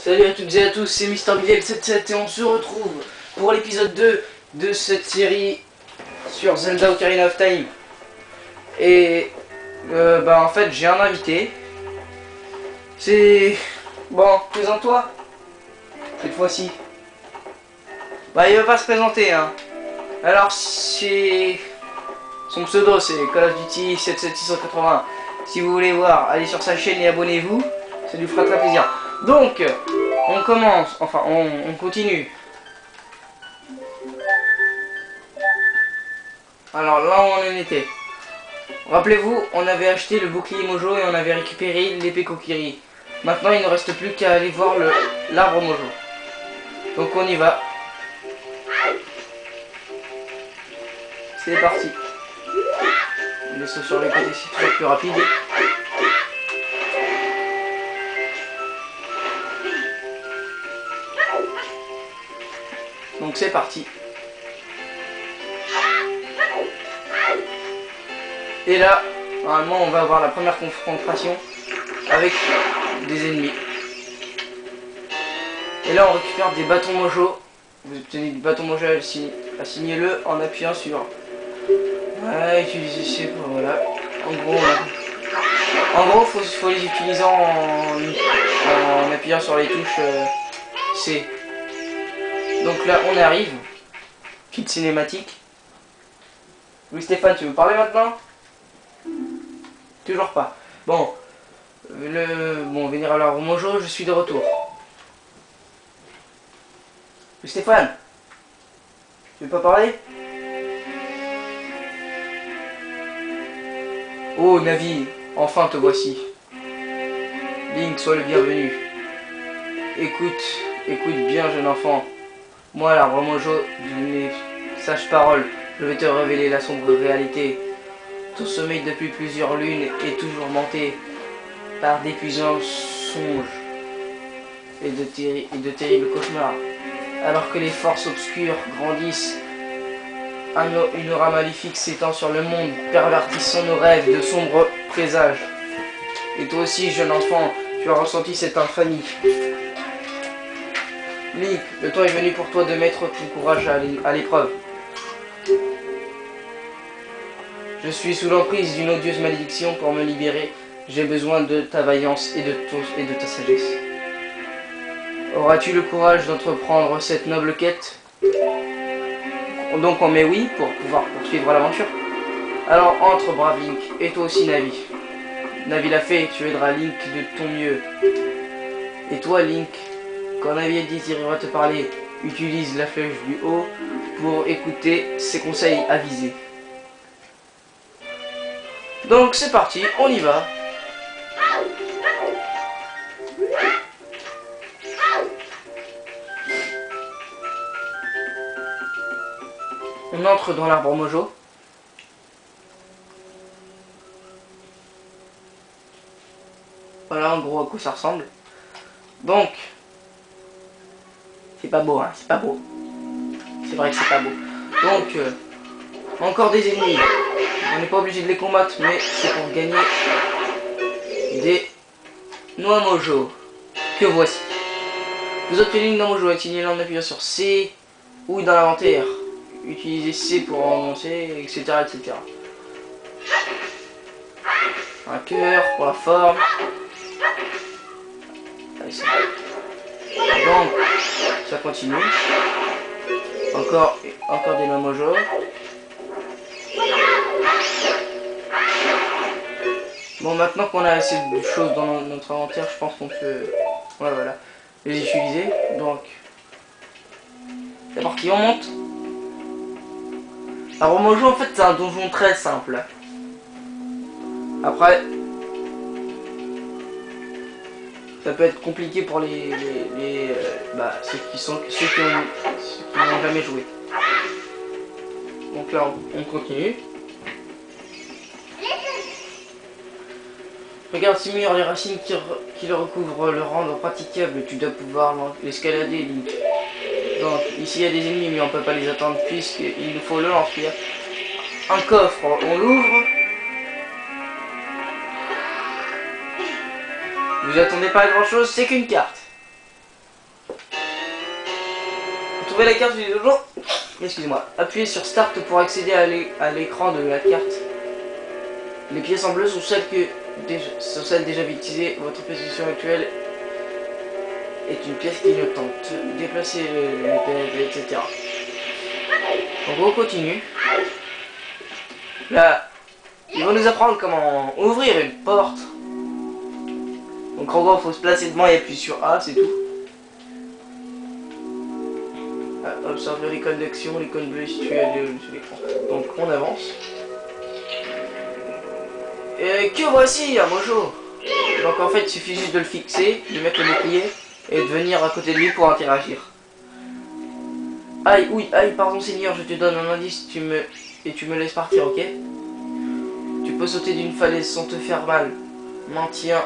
Salut à toutes et à tous, c'est MrBiel77 et on se retrouve pour l'épisode 2 de cette série sur Zelda Ocarina of Time. Et en fait j'ai un invité. C'est... Bon, présente-toi cette fois-ci. Bah il va pas se présenter hein. Alors c'est... Son pseudo c'est Call of Duty 77680. Si vous voulez voir, allez sur sa chaîne et abonnez-vous. Ça lui fera très plaisir. Donc, on commence, enfin on continue. Alors là où on en était. Rappelez-vous, on avait acheté le bouclier Mojo et on avait récupéré l'épée Kokiri. Maintenant il ne reste plus qu'à aller voir l'arbre Mojo. Donc on y va. C'est parti. Le saut sur les côtés c'est toujours plus rapide. Donc c'est parti. Et là, normalement on va avoir la première confrontation avec des ennemis. Et là on récupère des bâtons Mojo. Vous obtenez du bâton Mojo, assignez-le en appuyant sur... Voilà, utiliser C pour... Voilà. En gros faut les utiliser en appuyant sur les touches C. Donc là on arrive. Kit cinématique. Oui Stéphane, tu veux parler maintenant? Toujours pas. Bon. Venir à l'arbre Mojo, je suis de retour. Oui Stéphane, tu veux pas parler? Oh Navi, enfin te voici. Link, sois le bienvenu. Écoute bien jeune enfant. Moi l'arbre Mojo, mes sages paroles, je vais te révéler la sombre réalité. Ton sommeil depuis plusieurs lunes est toujours monté par d'épuisants songes et de terribles cauchemars. Alors que les forces obscures grandissent, une aura maléfique s'étend sur le monde, pervertissant nos rêves de sombres présages. Et toi aussi, jeune enfant, tu as ressenti cette infamie. Link, le temps est venu pour toi de mettre ton courage à l'épreuve. Je suis sous l'emprise d'une odieuse malédiction. Pour me libérer, j'ai besoin de ta vaillance et de ta sagesse. Auras-tu le courage d'entreprendre cette noble quête? Donc on met oui pour pouvoir poursuivre l'aventure. Alors entre brave Link, et toi aussi Navi. Navi l'a fait, tu aideras Link de ton mieux. Et toi Link, quand Navi désirera te parler, utilise la flèche du haut pour écouter ses conseils avisés. Donc c'est parti, on y va. On entre dans l'arbre Mojo. Voilà en gros à quoi ça ressemble. Donc, c'est pas beau hein, c'est pas beau. C'est vrai que c'est pas beau. Donc, encore des ennemis. On n'est pas obligé de les combattre, mais c'est pour gagner des noix Mojo. Que voici. Vous obtenez une noix Mojo, assignez-la en appuyant sur C ou dans l'inventaire. Utilisez C pour annoncer, etc., etc. Un cœur pour la forme. Donc, ça continue. Encore des noix Mojo. Bon, maintenant qu'on a assez de choses dans notre inventaire, je pense qu'on peut... Ouais, voilà. Les utiliser. Donc, c'est parti, on monte. Alors Mojo en fait c'est un donjon très simple. Après ça peut être compliqué pour ceux qui n'ont jamais joué. Donc là on continue. Regarde ces murs, les racines qui le recouvrent le rendent praticable. Tu dois pouvoir l'escalader Link. Donc ici il y a des ennemis mais on peut pas les attendre puisqu'il nous faut le lance-pierre. Un coffre, on l'ouvre. Vous attendez pas à grand chose, c'est qu'une carte. trouver la carte du dojo. Excusez-moi. Appuyez sur Start pour accéder à l'écran de la carte. Les pièces en bleu sont celles déjà utilisées. Votre position actuelle est une pièce clignotante. Déplacez les PV, etc. Donc on continue. Là, ils vont nous apprendre comment ouvrir une porte. Donc en gros, il faut se placer devant et appuyer sur A, c'est tout. Observez l'icône d'action, l'icône bleue située sur l'écran. Donc on avance. Et que voici un mojo. Donc en fait, il suffit juste de le fixer, de mettre le bouclier et de venir à côté de lui pour interagir. Aïe, oui, aïe, pardon Seigneur, je te donne un indice, tu me laisses partir, ok? Tu peux sauter d'une falaise sans te faire mal. Maintiens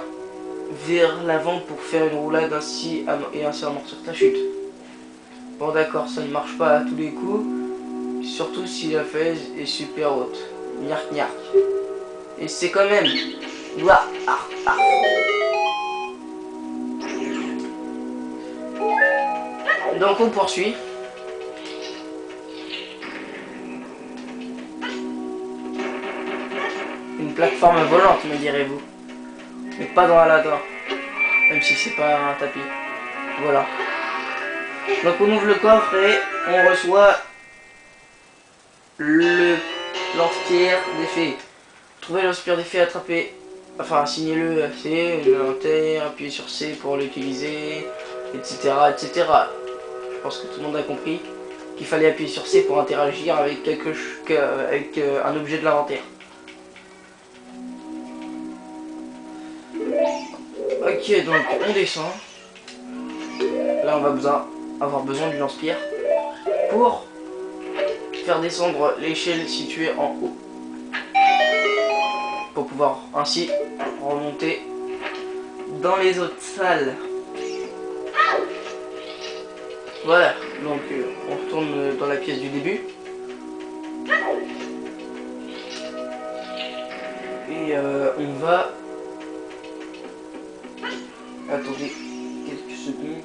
vers l'avant pour faire une roulade ainsi amortir ta chute. Bon d'accord, ça ne marche pas à tous les coups, surtout si la falaise est super haute. Gnark gnark. Et c'est quand même... Ouah, ah, ah. Donc on poursuit. Une plateforme volante, me direz-vous. Mais pas dans Aladdin. Même si c'est pas un tapis. Voilà. Donc on ouvre le coffre et on reçoit le lance-pierre d'effet. Trouvez le lance-pierre d'effet, attrapez. Enfin, signez-le à C, l'inventaire, appuyez sur C pour l'utiliser, etc., etc. Je pense que tout le monde a compris qu'il fallait appuyer sur C pour interagir avec un objet de l'inventaire. Ok, donc on descend. Là, on va avoir besoin du lance-pierre pour faire descendre l'échelle située en haut. Pour pouvoir ainsi remonter dans les autres salles. Voilà, donc on retourne dans la pièce du début. Et on va... Attendez quelques secondes.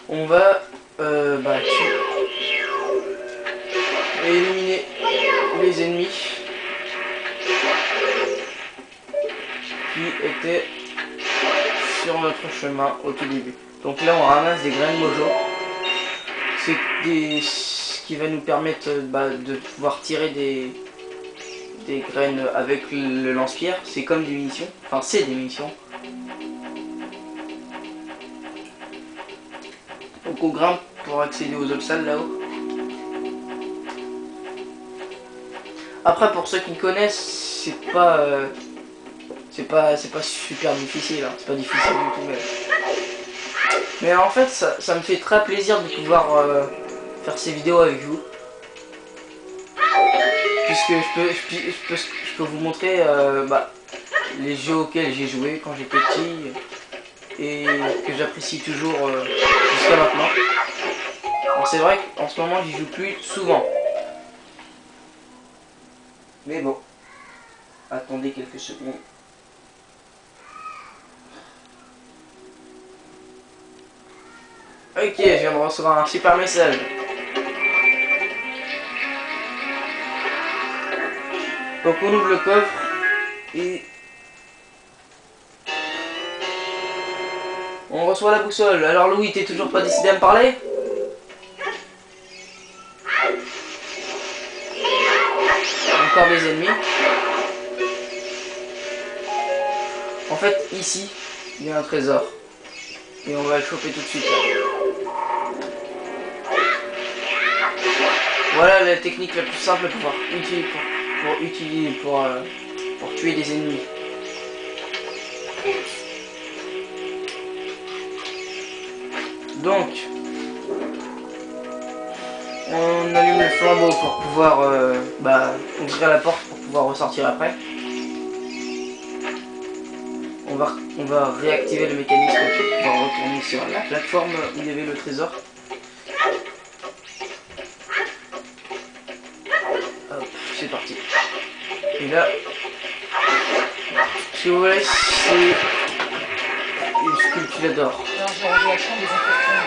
On va éliminer les ennemis qui étaient sur notre chemin au tout début. Donc là on ramasse des graines mojo. C'est ce qui va nous permettre de pouvoir tirer des graines avec le lance-pierre. C'est comme des munitions. Enfin c'est des munitions. Donc on grimpe pour accéder aux autres salles là-haut. Après pour ceux qui me connaissent, c'est pas super difficile, hein. C'est pas difficile du tout même. Mais en fait ça me fait très plaisir de pouvoir faire ces vidéos avec vous. Puisque je peux vous montrer les jeux auxquels j'ai joué quand j'étais petit et que j'apprécie toujours jusqu'à maintenant. Alors c'est vrai qu'en ce moment j'y joue plus souvent. Mais bon, attendez quelques secondes. Ok, je viens de recevoir un super message. Donc on ouvre le coffre et on reçoit la boussole. Alors Louis, t'es toujours pas décidé à me parler? Encore des ennemis. En fait, ici, il y a un trésor. Et on va le choper tout de suite. Voilà la technique la plus simple pour tuer des ennemis. Donc, on allume le flambeau pour pouvoir ouvrir la porte pour pouvoir ressortir après. On va réactiver le mécanisme pour pouvoir retourner sur la plateforme où il y avait le trésor. Hop, c'est parti. Et là, si vous voulez, c'est une calcul, tu l'adores. Alors, je vais regarder l'action des infections.